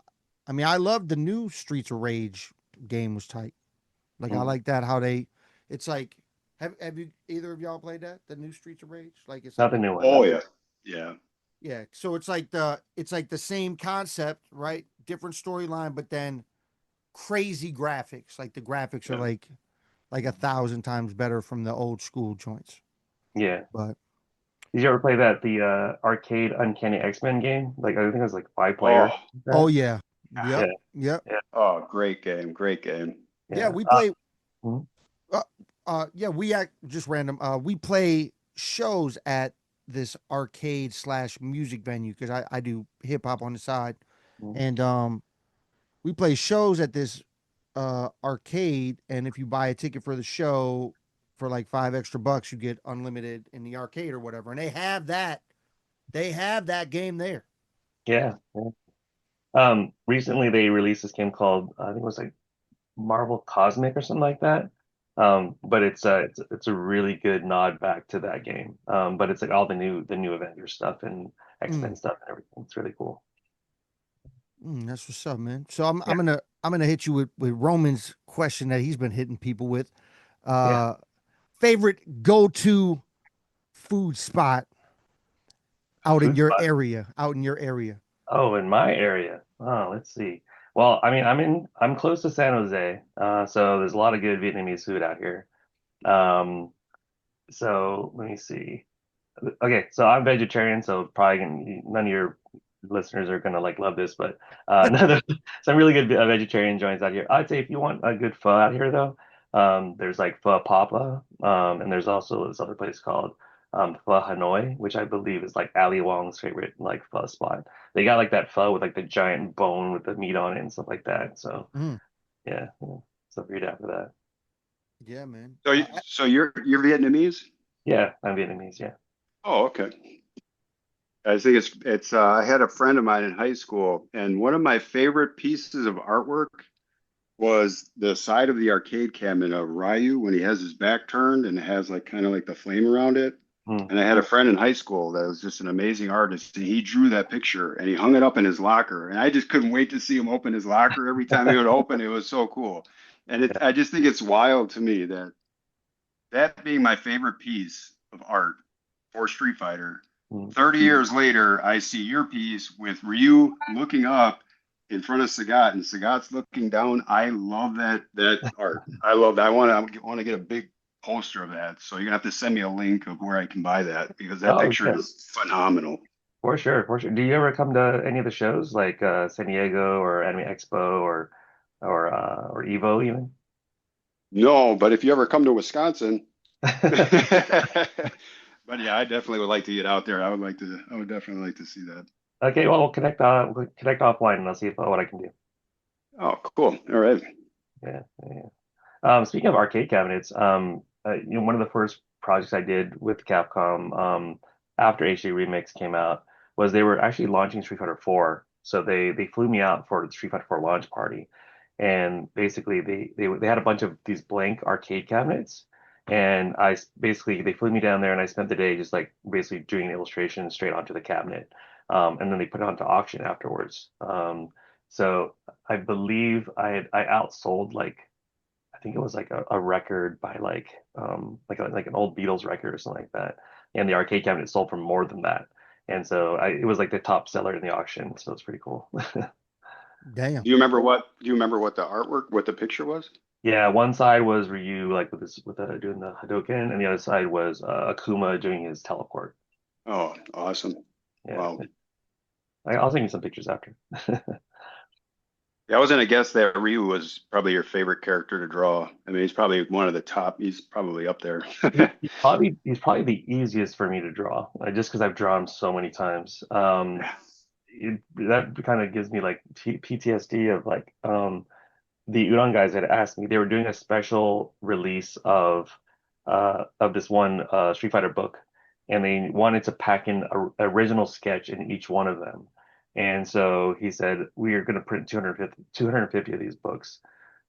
I mean I loved the new Streets of Rage game was tight. Like I Mm. like that how they it's like Have you either of y'all played that? The new Streets of Rage? Like it's Not like the a new one, Oh no. yeah, yeah. yeah. So it's like the same concept, right? Different storyline, but then crazy graphics. Like the graphics are Yeah. like 1,000 times better from the old school joints. Yeah. But Did you ever play the arcade Uncanny X-Men game? Like I think it was like 5 player. Oh, oh That. yeah, Yeah, yep, yep, yeah, oh, great game, great game. yeah. yeah. We play. Mhm. Yeah, we act just random. We play shows at this arcade slash music venue because I do hip hop on the side, Mhm. and we play shows at this arcade. And if you buy a ticket for the show for like $5 extra, you get unlimited in the arcade or whatever. And they have that game there. Yeah, yeah. Recently they released this game called I think it was like Marvel Cosmic or something like that. But it's a really good nod back to that game. But it's like all the new Avengers stuff and Mm, X-Men stuff and everything. It's really cool. that's what's up, man. So Yeah, I'm gonna hit you with Roman's question that he's been hitting people with. yeah. Uh, favorite go to food spot out in Food your spot. area, out in your area. Oh, in my area. Oh, let's see. Well, I mean, I'm close to San Jose, so there's a lot of good Vietnamese food out here. Um, so let me see. Okay, so I'm vegetarian, so probably none of your listeners are gonna like love this, but some really good vegetarian joints out here. I'd say if you want a good pho out here though, there's like Pho Papa, and there's also this other place called Pho Hanoi, which I believe is like Ali Wong's favorite like pho spot. They got like that pho with like the giant bone with the meat on it and stuff like that. So Mm, yeah, yeah. So if you're down for that, yeah, man. So, so you're Vietnamese? yeah, I'm Vietnamese. Yeah. Oh, okay. I think it's. I had a friend of mine in high school, and one of my favorite pieces of artwork was the side of the arcade cabinet of Ryu when he has his back turned and it has like kind of like the flame around it. Hmm. And I had a friend in high school that was just an amazing artist, and he drew that picture and he hung it up in his locker. And I just couldn't wait to see him open his locker. Every time he would open, it was so cool. And Yeah. I just think it's wild to me that that being my favorite piece of art for Street Fighter, Hmm. 30 years later, I see your piece with Ryu looking up in front of Sagat and Sagat's looking down. I love that art. I love that. I want to get a big poster of that. So you're gonna have to send me a link of where I can buy that because that Oh picture yeah. is phenomenal. For sure, for sure. Do you ever come to any of the shows like San Diego or Anime Expo or Evo even? No, but if you ever come to Wisconsin, but yeah, I definitely would like to get out there. I would definitely like to see that. Okay, well we'll connect offline and I'll see what I can do. Oh, cool. All right. Yeah, yeah. Speaking of arcade cabinets, one of the first projects I did with Capcom, after HD Remix came out, was they were actually launching Street Fighter 4. So they flew me out for the Street Fighter 4 launch party, and basically they had a bunch of these blank arcade cabinets, and basically they flew me down there, and I spent the day just like basically doing illustrations straight onto the cabinet, and then they put it onto auction afterwards. So I believe I outsold like. I think it was like a record by like an old Beatles record or something like that. And the arcade cabinet sold for more than that. And so it was like the top seller in the auction. So it's pretty cool. Damn. Do you remember what the artwork, what the picture was? Yeah, one side was Ryu like doing the Hadouken, and the other side was Akuma doing his teleport. Oh, awesome. Yeah, Wow. I'll send you some pictures after. Yeah, I was gonna guess that Ryu was probably your favorite character to draw. I mean, he's probably one of the top. He's probably up there. He's probably the easiest for me to draw, just because I've drawn so many times. That kind of gives me like PTSD of like the Udon guys had asked me. They were doing a special release of this one Street Fighter book, and they wanted to pack in a original sketch in each one of them. And so he said, we are going to print 250 of these books.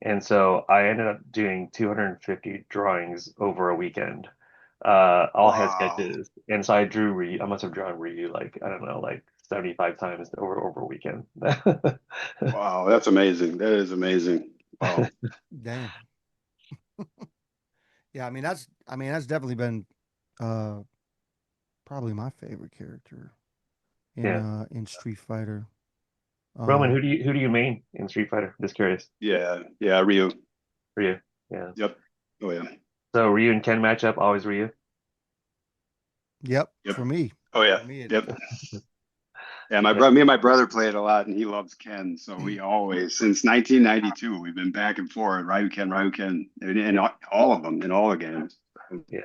And so I ended up doing 250 drawings over a weekend, all head Wow. sketches. And so I drew Ryu. I must have drawn Ryu like, I don't know, like 75 times over a weekend. Wow, that's amazing. That is amazing. Wow. Damn. Yeah, I mean that's definitely been uh probably my favorite character Yeah. in Street Fighter. Roman, Um who do you main in Street Fighter? Just curious Yeah, yeah, Ryu. for you. Yeah. Yep. Oh yeah. So Ryu and Ken matchup, always Ryu. yep, Yep. for me. Oh For yeah. me it Yep. Yeah, Yeah. me and my brother played a lot, and he loves Ken. So we always, since 1992, we've been back and forth, Ryu Ken, and all of them in all the games. Yeah.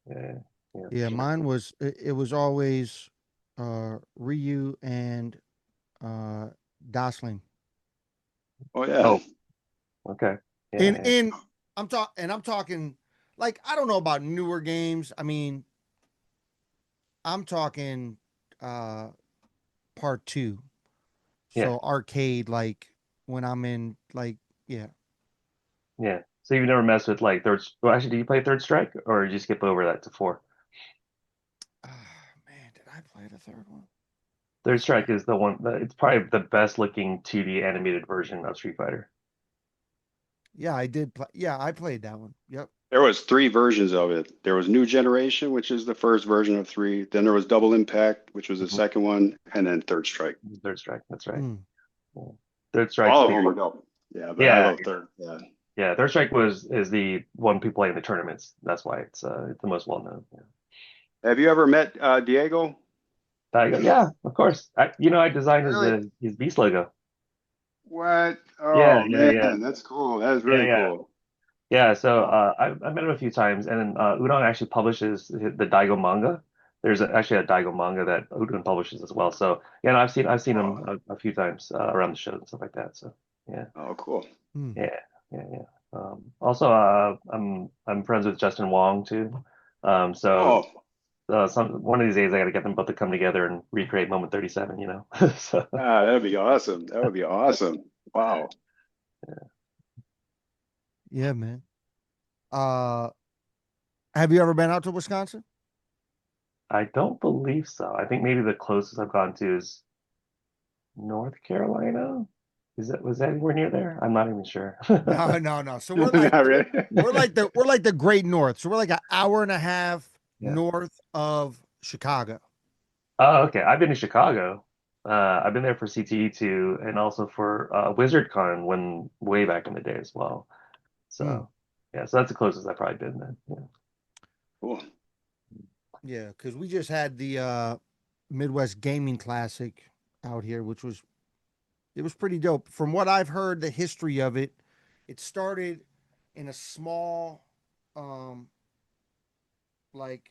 Yeah. Yeah, for Yeah, sure. it was always Ryu and uh Gosling. Oh yeah. Oh, okay. Yeah, In yeah. in I'm talking like I don't know about newer games. I mean, I'm talking uh part 2. Yeah. So arcade like when I'm in like yeah. Yeah. So you've never messed with like well, actually, do you play Third Strike or did you skip over that to four? Man, did I play the third one? Third Strike is the one it's probably the best looking 2D animated version of Street Fighter. Yeah, I did play. Yeah, I played that one. Yep. There was three versions of it. There was New Generation, which is the first version of three. Then there was Double Impact, which was the Mhm. second one, and then Third Strike. Third Strike, that's right. Mm. Yeah. Third Strike's All of the them are dope. Yeah, but I yeah, love Third. Yeah. yeah. Third Strike was is the one people play in the tournaments. That's why it's the most well known. Yeah. Have you ever met Diego? Yeah, of course. I designed Really? his Beast logo. What? Yeah, Oh yeah, man, yeah, that's cool. That is yeah, really yeah. cool. Yeah, so Wow. I met him a few times, and then Udon actually publishes the Daigo manga. There's actually a Daigo manga that Udon publishes as well. So yeah, no, I've seen him Oh, a few times around the show and stuff like that. So yeah, oh, cool. Mm. yeah, yeah, yeah. Also, I'm friends with Justin Wong too. So Oh, some one of these days I got to get them both to come together and recreate Moment 37. So that'd be awesome. That would be awesome. Wow. Yeah, man. Uh, have you ever been out to Wisconsin? I don't believe so. I think maybe the closest I've gone to is North Carolina? Was that anywhere near there? I'm not even sure. No, no, no. So Not really. we're like the Great North. So we're like an hour and a half Yeah. north of Chicago. Oh, okay. I've been to Chicago. I've been there for CTE2 and also for WizardCon when way back in the day as well. Mm. So yeah, so that's the closest I've probably been then. Yeah. Cool. Yeah, because we just had the Midwest Gaming Classic out here, which was it was pretty dope. From what I've heard, the history of it, it started in a small, um, like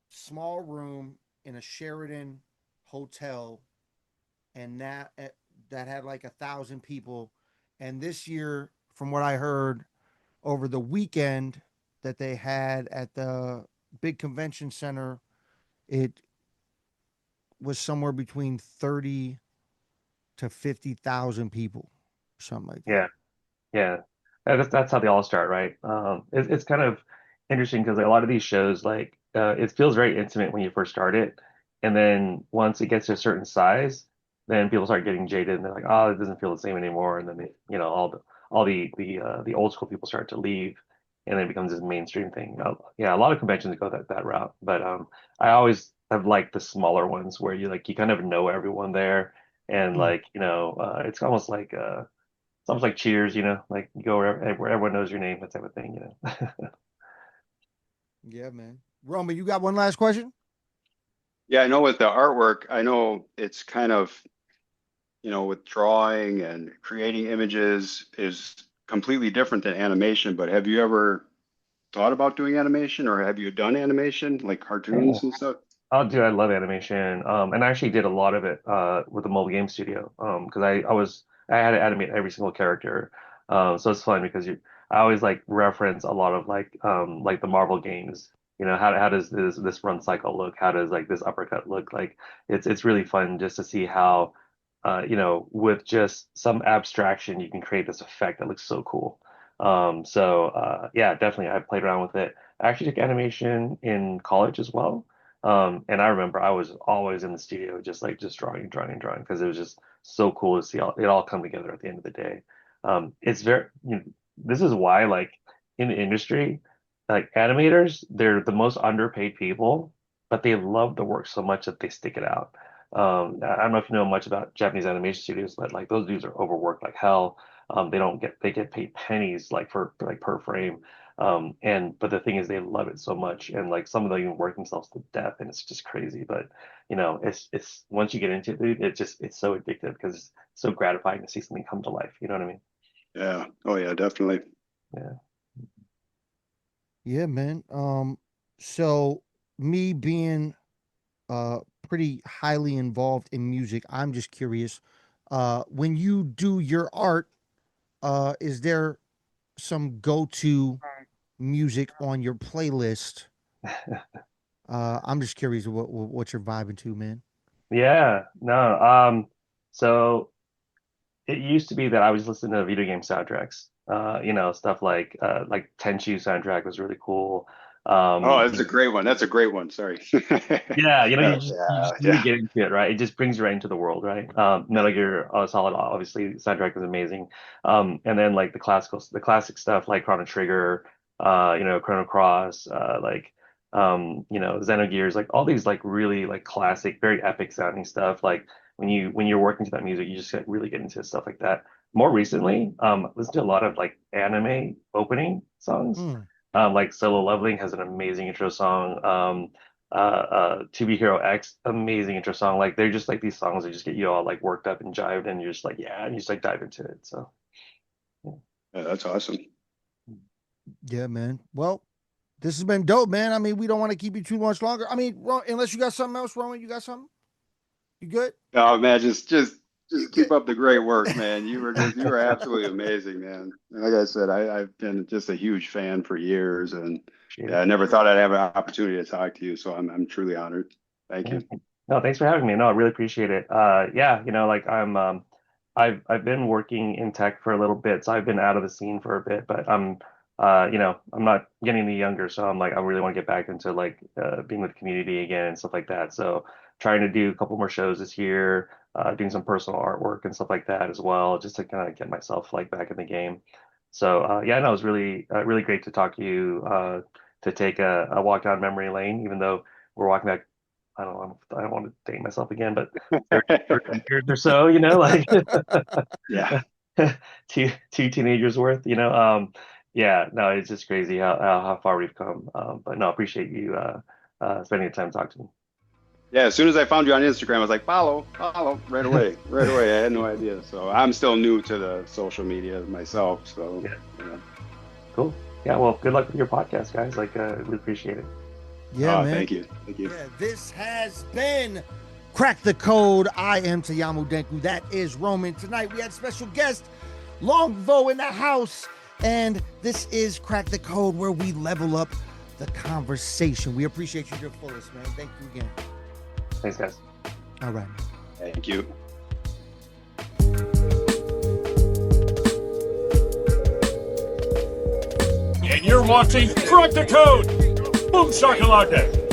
small room in a Sheraton hotel, and that had like 1,000 people. And this year, from what I heard, over the weekend that they had at the big convention center, it was somewhere between 30 to 50,000 people, something like that. Yeah. Yeah, that's how they all start, right? It's kind of interesting because a lot of these shows, like, it feels very intimate when you first start it, and then once it gets to a certain size, then people start getting jaded, and they're like, oh, it doesn't feel the same anymore, and then the old school people start to leave, and then it becomes this mainstream thing. Yeah, a lot of conventions go that route, but I always have liked the smaller ones where you kind of know everyone there, and Mm. like it's almost like it's almost like Cheers, like you go where everyone knows your name, that type of thing. Yeah, man. Roman, you got one last question? Yeah, I know with the artwork, I know it's kind of, with drawing and creating images is completely different than animation, but have you ever thought about doing animation or have you done animation like Yeah. cartoons and stuff? Oh, dude, I love animation. And I actually did a lot of it with the mobile game studio. Because I had to animate every single character. So it's fun because I always like reference a lot of like the Marvel games. How does this run cycle look? How does like this uppercut look? Like it's really fun just to see how with just some abstraction you can create this effect that looks so cool. So yeah, definitely I played around with it. I actually took animation in college as well. And I remember I was always in the studio, just drawing, drawing, and drawing, because it was just so cool to see it all come together at the end of the day. It's very, this is why, like, in the industry, like animators, they're the most underpaid people, but they love the work so much that they stick it out. I don't know if you know much about Japanese animation studios, but like those dudes are overworked like hell. They get paid pennies like for like per frame. But the thing is they love it so much, and like some of them even work themselves to death, and it's just crazy. But it's once you get into it, dude, it's so addictive because it's so gratifying to see something come to life. You know what I mean? Yeah. Oh yeah, definitely. Yeah. Yeah, man. So me being pretty highly involved in music, I'm just curious. When you do your art, is there some go-to music on your playlist? I'm just curious what you're vibing to, man. Yeah, no. So it used to be that I was listening to video game soundtracks. Stuff like Tenchu soundtrack was really cool. Oh, Um, that's a great one. That's a great one. Sorry. yeah, Yeah, you yeah, just really yeah. get into it, right? It just brings you right into the world, right? Metal Gear Solid, obviously, the soundtrack was amazing. And then like the classic stuff like Chrono Trigger, Chrono Cross, Xenogears, like all these like really like classic, very epic sounding stuff. Like when you're working to that music, you just like, really get into stuff like that. More recently, listen to a lot of like anime opening songs. Mm. Like Solo Leveling has an amazing intro song. To Be Hero X, amazing intro song. Like they're just like these songs that just get you all like worked up and jived, and you're just like, yeah, and you just like dive into it. So yeah. Yeah, that's awesome. Yeah, man. Well, this has been dope, man. I mean, we don't want to keep you too much longer. I mean, unless you got something else, Roman, you got something? You good? Oh man, just keep up the great work, man. You were absolutely amazing, man. And like I said, I've been just a huge fan for years, and Appreciate yeah, it. I never thought I'd have an opportunity to talk to you, so I'm truly honored. Thank Yeah. you. No, thanks for having me. No, I really appreciate it. Yeah, like I've been working in tech for a little bit, so I've been out of the scene for a bit, but I'm not getting any younger, so I'm like, I really want to get back into like being with the community again and stuff like that. So trying to do a couple more shows this year, doing some personal artwork and stuff like that as well, just to kind of get myself like back in the game. So yeah, no, it was really great to talk to you, to take a walk down memory lane, even though we're walking back. I don't want to date myself again, but 30 years or so, like Yeah. two teenagers worth, yeah, no, it's just crazy how far we've come. But no, I appreciate you spending the time to talk to me. Yeah, as soon as I found you on Instagram, I was like, follow, right away, right away. I had no idea. So I'm still new to the social media myself. So, Yeah, yeah. cool. Yeah, well, good luck with your podcast, guys. Like, we appreciate it. Yeah, man. Thank you. Thank you. Yeah, this has been Crack the Code. I am Tayamu Denku. That is Roman. Tonight we had special guest Longvo in the house. And this is Crack the Code, where we level up the conversation. We appreciate you to the fullest, man. Thank you again. Thanks, guys. All right. Thank you. And you're watching Crack the Code. Boom shakalaka.